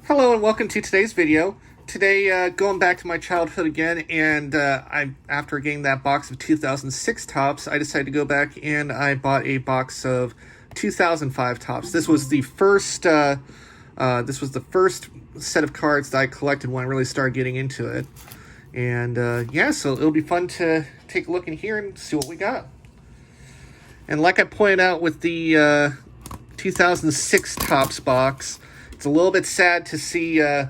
Hello and welcome to today's video. Today, going back to my childhood again, and after getting that box of 2006 tops, I decided to go back and I bought a box of 2005 tops. This was the first set of cards that I collected when I really started getting into it. And yeah, so it'll be fun to take a look in here and see what we got. And like I pointed out with the 2006 tops box, it's a little bit sad to see it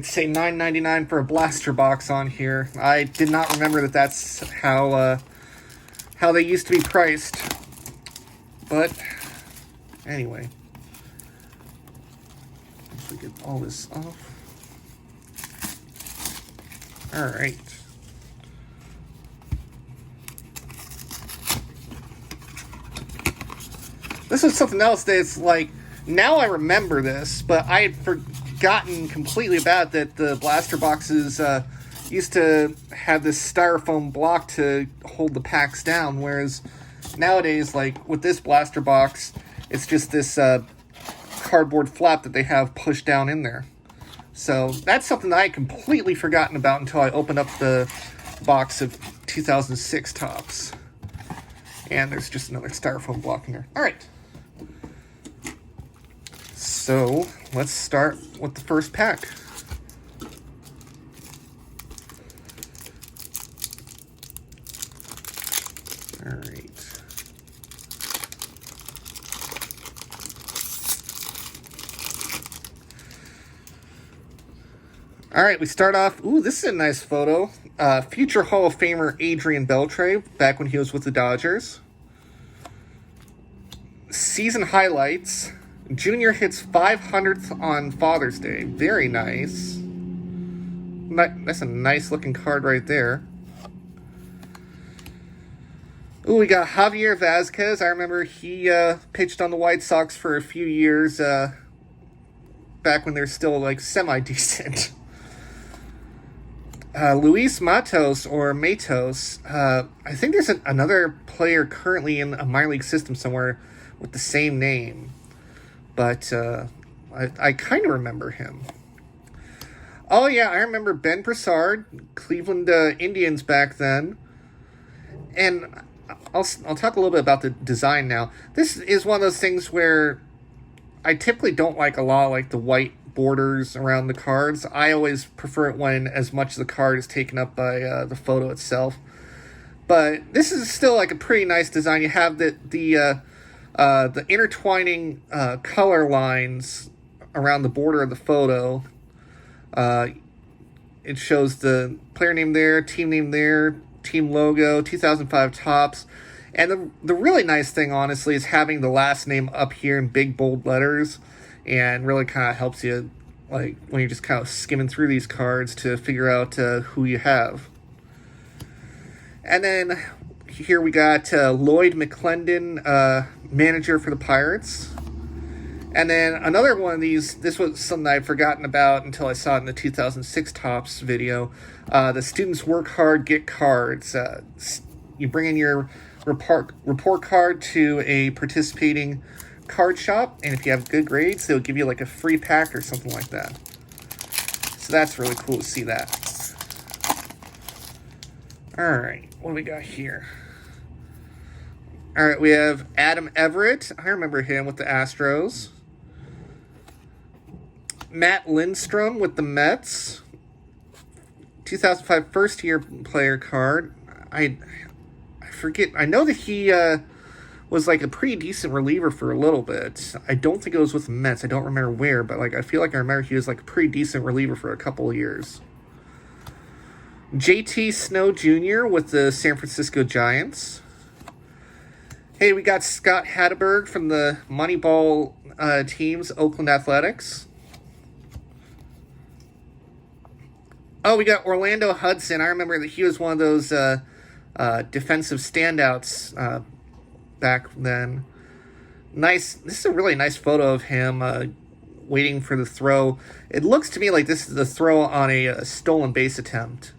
say $9.99 for a blaster box on here. I did not remember that that's how they used to be priced. But anyway, let's get all this off. All right. This is something else that's like, now I remember this, but I had forgotten completely about that the blaster boxes used to have this styrofoam block to hold the packs down, whereas nowadays, like with this blaster box, it's just this cardboard flap that they have pushed down in there. So that's something that I had completely forgotten about until I opened up the box of 2006 tops. And there's just another styrofoam block in there. All right. So let's start with the first pack. All right. All right, we start off. Ooh, this is a nice photo. Future Hall of Famer Adrian Beltre, back when he was with the Dodgers. Season highlights. Junior hits 500th on Father's Day. Very nice. That's a nice looking card right there. Ooh, we got Javier Vazquez. I remember he pitched on the White Sox for a few years back when they're still like semi-decent. Luis Matos, or Matos. I think there's another player currently in a minor league system somewhere with the same name. But I kind of remember him. Oh, yeah, I remember Ben Broussard, Cleveland Indians back then. And I'll talk a little bit about the design now. This is one of those things where I typically don't like a lot of like the white borders around the cards. I always prefer it when as much of the card is taken up by the photo itself. But this is still like a pretty nice design. You have the intertwining color lines around the border of the photo. It shows the player name there, team logo, 2005 tops. And the really nice thing, honestly, is having the last name up here in big, bold letters. And really kind of helps you, like, when you're just kind of skimming through these cards to figure out who you have. And then here we got Lloyd McClendon, manager for the Pirates. And then another one of these, this was something I'd forgotten about until I saw it in the 2006 Tops video. The Students Work Hard, Get Cards. You bring in your report card to a participating card shop, and if you have good grades, they'll give you like a free pack or something like that. So that's really cool to see that. All right, what do we got here? All right, we have Adam Everett. I remember him with the Astros. Matt Lindstrom with the Mets. 2005 first-year player card. I forget. I know that he was like a pretty decent reliever for a little bit. I don't think it was with the Mets. I don't remember where, but like I feel like I remember he was like a pretty decent reliever for a couple of years. JT Snow Jr. with the San Francisco Giants. Hey, we got Scott Hatteberg from the Moneyball teams, Oakland Athletics. Oh, we got Orlando Hudson. I remember that he was one of those defensive standouts back then. Nice. This is a really nice photo of him waiting for the throw. It looks to me like this is the throw on a stolen base attempt.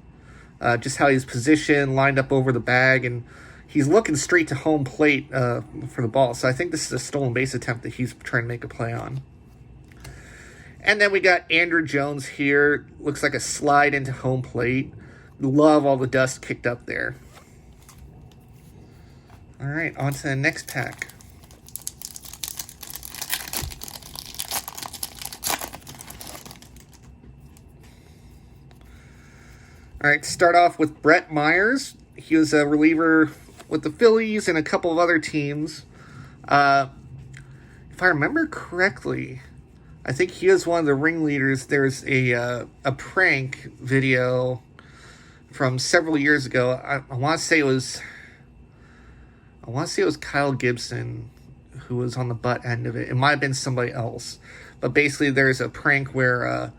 Just how he's positioned, lined up over the bag, and he's looking straight to home plate for the ball. So I think this is a stolen base attempt that he's trying to make a play on. And then we got Andrew Jones here. Looks like a slide into home plate. Love all the dust kicked up there. All right, on to the next pack. All right, start off with Brett Myers. He was a reliever with the Phillies and a couple of other teams. If I remember correctly, I think he was one of the ringleaders. There's a prank video from several years ago. I want to say it was Kyle Gibson who was on the butt end of it. It might have been somebody else, but basically there's a prank where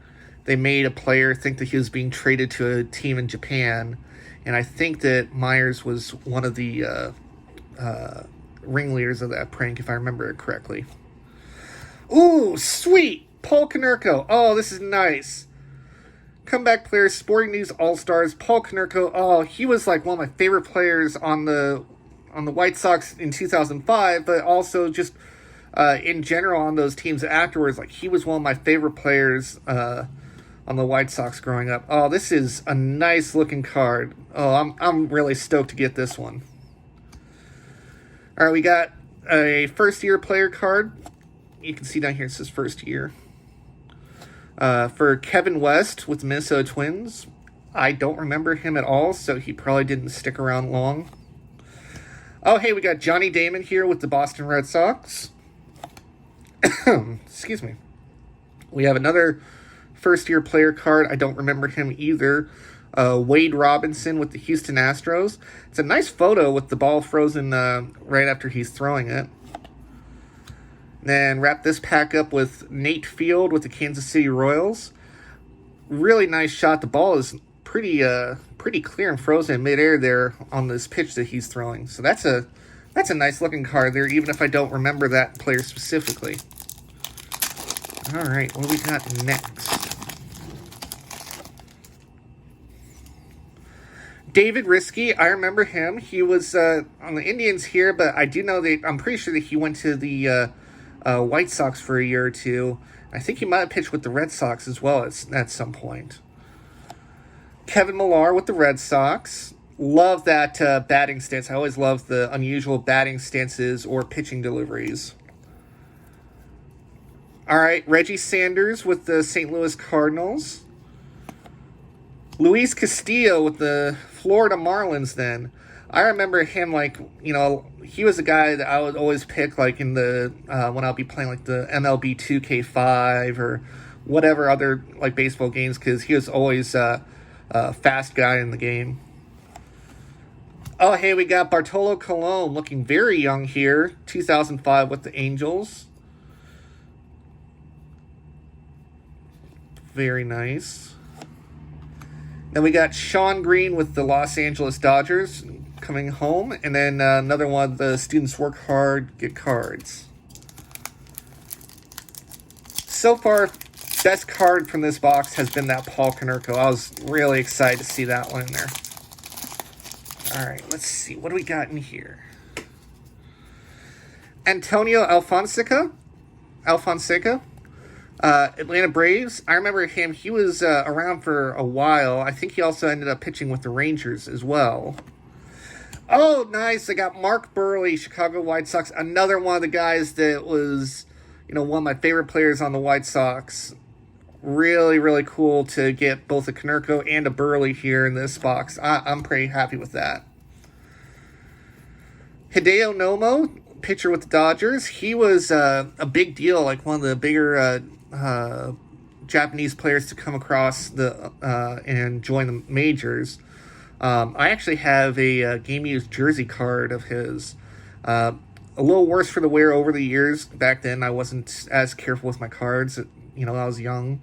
they made a player think that he was being traded to a team in Japan, and I think that Myers was one of the ringleaders of that prank, if I remember it correctly. Ooh, sweet! Paul Konerko. Oh, this is nice. Comeback player, Sporting News All-Stars, Paul Konerko. Oh, he was like one of my favorite players on the White Sox in 2005, but also just in general on those teams afterwards. Like, he was one of my favorite players on the White Sox growing up. Oh, this is a nice looking card. Oh, I'm really stoked to get this one. All right, we got a first year player card. You can see down here it says first year. For Kevin West with the Minnesota Twins. I don't remember him at all, so he probably didn't stick around long. Oh, hey, we got Johnny Damon here with the Boston Red Sox. Excuse me. We have another first-year player card. I don't remember him either. Wade Robinson with the Houston Astros. It's a nice photo with the ball frozen right after he's throwing it. Then wrap this pack up with Nate Field with the Kansas City Royals. Really nice shot. The ball is pretty clear and frozen in midair there on this pitch that he's throwing. So that's a nice looking card there, even if I don't remember that player specifically. All right, what do we got next? David Risky, I remember him. He was on the Indians here, but I do know that I'm pretty sure that he went to the White Sox for a year or two. I think he might have pitched with the Red Sox as well at some point. Kevin Millar with the Red Sox. Love that batting stance. I always love the unusual batting stances or pitching deliveries. All right, Reggie Sanders with the St. Louis Cardinals. Luis Castillo with the Florida Marlins then. I remember him, like, you know, he was a guy that I would always pick, like, in the, when I'll be playing, like, the MLB 2K5 or whatever other, like, baseball games, because he was always a fast guy in the game. Oh, hey, we got Bartolo Colon looking very young here, 2005 with the Angels. Very nice. Then we got Sean Green with the Los Angeles Dodgers coming home. And then another one of the Students Work Hard, Get Cards. So far, best card from this box has been that Paul Konerko. I was really excited to see that one in there. All right, let's see. What do we got in here? Antonio Alfonseca. Atlanta Braves. I remember him. He was around for a while. I think he also ended up pitching with the Rangers as well. Oh, nice. I got Mark Burley, Chicago White Sox. Another one of the guys that was, you know, one of my favorite players on the White Sox. Really, really cool to get both a Konerko and a Burley here in this box. I'm pretty happy with that. Hideo Nomo, pitcher with the Dodgers. He was a big deal, like one of the bigger Japanese players to come across the and join the majors. I actually have a game-used jersey card of his. A little worse for the wear over the years. Back then, I wasn't as careful with my cards. You know, I was young.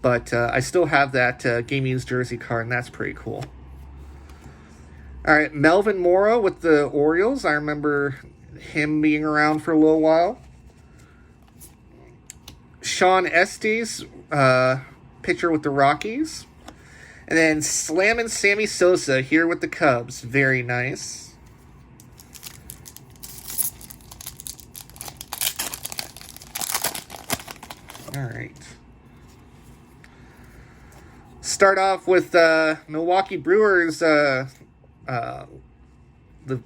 But I still have that game-used jersey card, and that's pretty cool. All right, Melvin Mora with the Orioles. I remember him being around for a little while. Sean Estes, pitcher with the Rockies. And then Slammin' Sammy Sosa here with the Cubs. Very nice. All right. start off with Milwaukee Brewers, the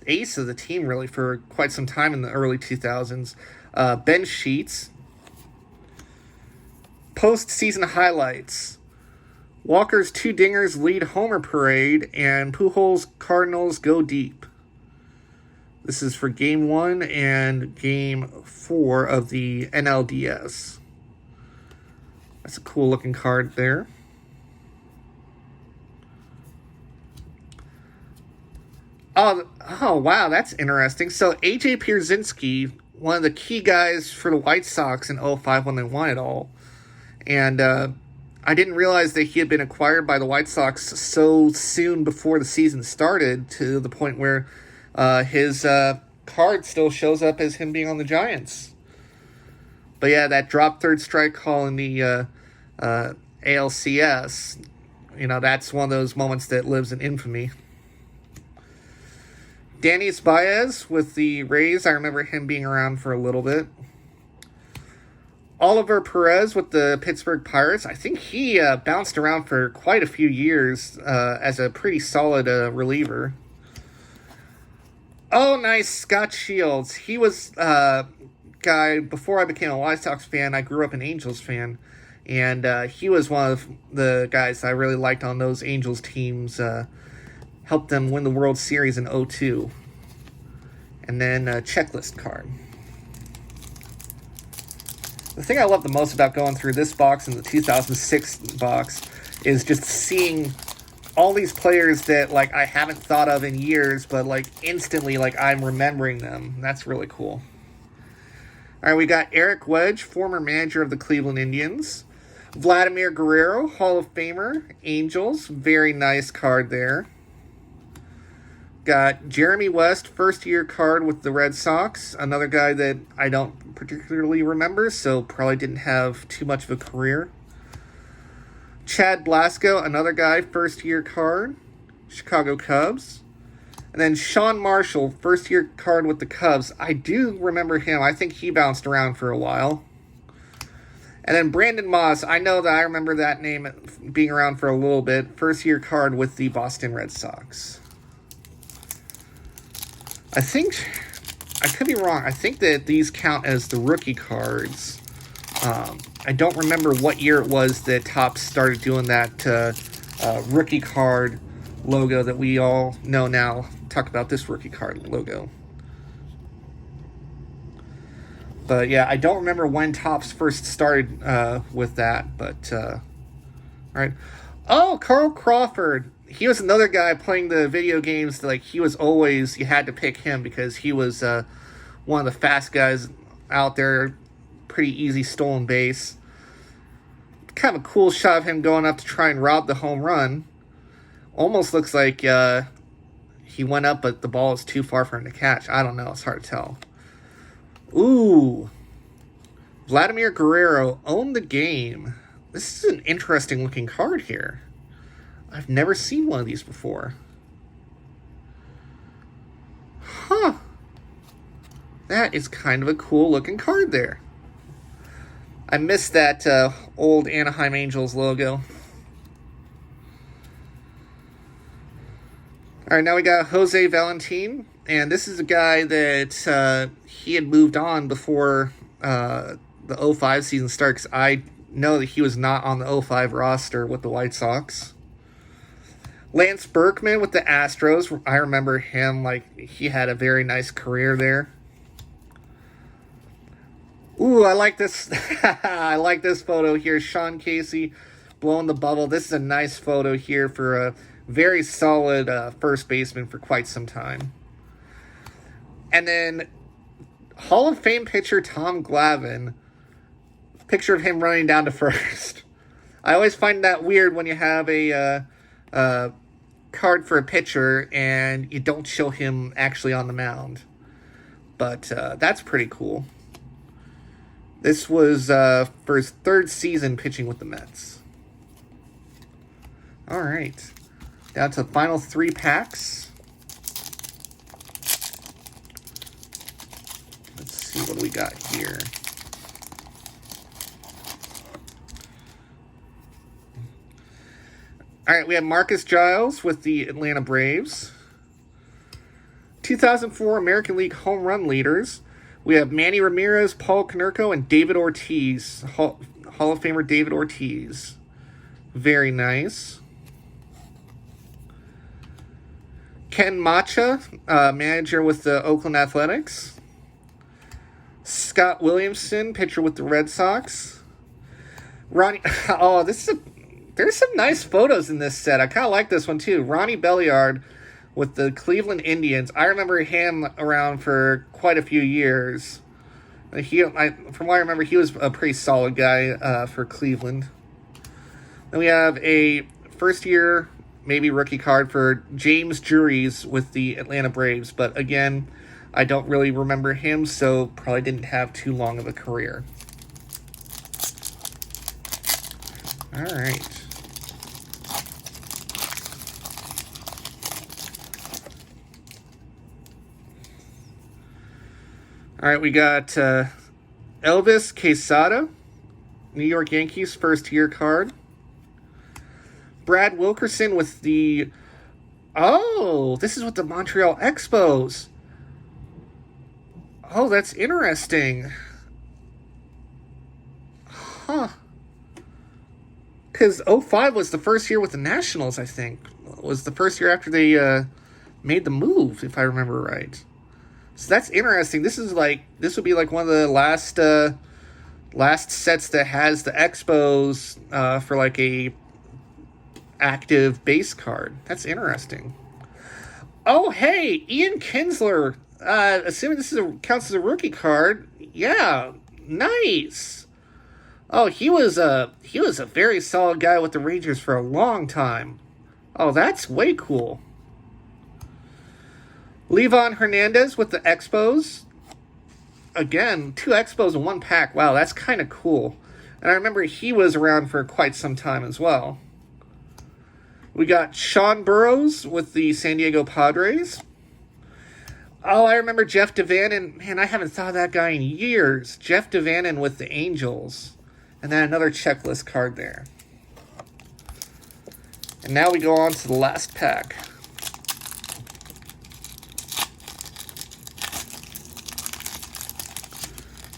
ace of the team, really, for quite some time in the early 2000s. Ben Sheets. Postseason highlights. Walker's 2 dingers lead homer parade, and Pujols' Cardinals go deep. This is for Game 1 and Game 4 of the NLDS. That's a cool looking card there. Oh, wow, that's interesting. So A.J. Pierzynski, one of the key guys for the White Sox in 2005 when they won it all. And I didn't realize that he had been acquired by the White Sox so soon before the season started, to the point where his card still shows up as him being on the Giants. But yeah, that drop third strike call in the ALCS, that's one of those moments that lives in infamy. Danny Baez with the Rays. I remember him being around for a little bit. Oliver Perez with the Pittsburgh Pirates. I think he bounced around for quite a few years as a pretty solid reliever. Oh, nice. Scott Shields. He was guy, before I became a White Sox fan, I grew up an Angels fan. And he was one of the guys I really liked on those Angels teams. Helped them win the World Series in 2002. And then a checklist card. The thing I love the most about going through this box and the 2006 box is just seeing all these players that, I haven't thought of in years, but, instantly, I'm remembering them. That's really cool. All right, we got Eric Wedge, former manager of the Cleveland Indians. Vladimir Guerrero, Hall of Famer, Angels. Very nice card there. Got Jeremy West, first-year card with the Red Sox. Another guy that I don't particularly remember, so probably didn't have too much of a career. Chad Blasco, another guy, first-year card, Chicago Cubs. And then Sean Marshall, first-year card with the Cubs. I do remember him. I think he bounced around for a while. And then Brandon Moss. I know that I remember that name being around for a little bit. First-year card with the Boston Red Sox. I think, I could be wrong, I think that these count as the rookie cards. I don't remember what year it was that Topps started doing that rookie card logo that we all know now. Talk about this rookie card logo. But yeah, I don't remember when Topps first started with that, but all right. Oh, Carl Crawford. He was another guy playing the video games. He was always, you had to pick him because he was one of the fast guys out there. Pretty easy stolen base. Kind of a cool shot of him going up to try and rob the home run. Almost looks like he went up, but the ball is too far for him to catch. I don't know. It's hard to tell. Ooh. Vladimir Guerrero owned the game. This is an interesting looking card here. I've never seen one of these before. Huh. That is kind of a cool looking card there. I missed that old Anaheim Angels logo. All right, now we got Jose Valentin. And this is a guy that he had moved on before the 2005 season started, because I know that he was not on the 2005 roster with the White Sox. Lance Berkman with the Astros. I remember him, he had a very nice career there. Ooh, I like this. I like this photo here. Sean Casey blowing the bubble. This is a nice photo here for a very solid first baseman for quite some time. And then Hall of Fame pitcher Tom Glavine. Picture of him running down to first. I always find that weird when you have a card for a pitcher and you don't show him actually on the mound. But that's pretty cool. This was for his third season pitching with the Mets. All right. Down to the final 3 packs. Let's see what we got here. All right, we have Marcus Giles with the Atlanta Braves. 2004 American League home run leaders. We have Manny Ramirez, Paul Konerko, and David Ortiz. Hall of Famer David Ortiz. Very nice. Ken Macha, manager with the Oakland Athletics. Scott Williamson, pitcher with the Red Sox. Ronnie, oh, there's some nice photos in this set. I kind of like this one too. Ronnie Belliard with the Cleveland Indians. I remember him around for quite a few years. From what I remember, he was a pretty solid guy for Cleveland. Then we have a first-year, maybe rookie card for James Juries with the Atlanta Braves. But again, I don't really remember him, so probably didn't have too long of a career. All right. All right, we got Elvis Quesada, New York Yankees first-year card. Brad Wilkerson with the... Oh, this is with the Montreal Expos. Oh, that's interesting. Huh. Because 05 was the first year with the Nationals, I think. It was the first year after they made the move, if I remember right. So that's interesting. This would be like one of the last sets that has the Expos for like a active base card. That's interesting. Oh, hey, Ian Kinsler. Assuming this counts as a rookie card. Yeah, nice. Oh, he was a very solid guy with the Rangers for a long time. Oh, that's way cool. Levon Hernandez with the Expos. Again, 2 Expos in 1 pack. Wow, that's kind of cool. And I remember he was around for quite some time as well. We got Sean Burrows with the San Diego Padres. Oh, I remember Jeff Devannon. Man, I haven't thought of that guy in years. Jeff Devannon with the Angels. And then another checklist card there. And now we go on to the last pack.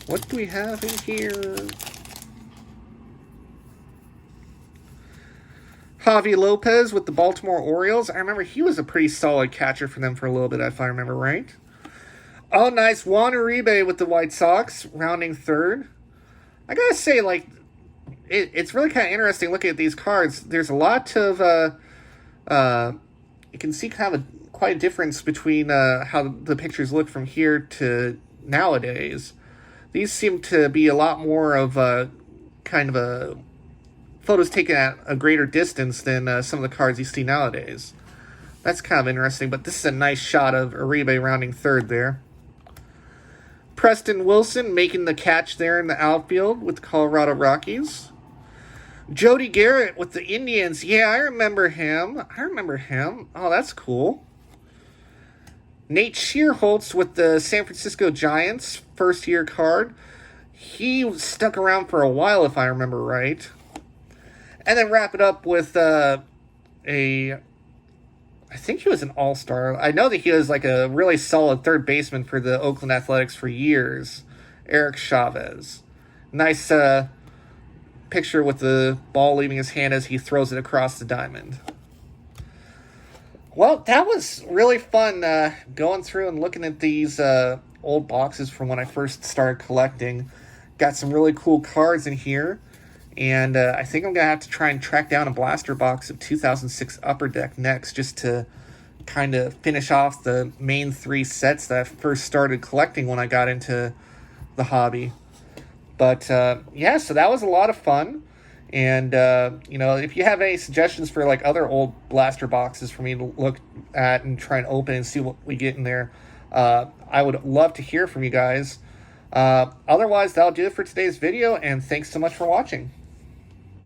What do we have in here? Javi Lopez with the Baltimore Orioles. I remember he was a pretty solid catcher for them for a little bit, if I remember right. Oh, nice. Juan Uribe with the White Sox, rounding third. I gotta say, like, it's really kind of interesting looking at these cards. There's a lot of, you can see kind of quite a difference between how the pictures look from here to nowadays. These seem to be a lot more of kind of a photos taken at a greater distance than some of the cards you see nowadays. That's kind of interesting, but this is a nice shot of Uribe rounding third there. Preston Wilson making the catch there in the outfield with the Colorado Rockies. Jody Garrett with the Indians. Yeah, I remember him. Oh, that's cool. Nate Shearholtz with the San Francisco Giants, first-year card. He stuck around for a while, if I remember right. And then wrap it up with I think he was an all-star. I know that he was like a really solid third baseman for the Oakland Athletics for years. Eric Chavez. Nice picture with the ball leaving his hand as he throws it across the diamond. Well, that was really fun going through and looking at these old boxes from when I first started collecting. Got some really cool cards in here. And I think I'm going to have to try and track down a blaster box of 2006 Upper Deck next, just to kind of finish off the main 3 sets that I first started collecting when I got into the hobby. But yeah, so that was a lot of fun. And, if you have any suggestions for like other old blaster boxes for me to look at and try and open and see what we get in there, I would love to hear from you guys. Otherwise, that'll do it for today's video, and thanks so much for watching.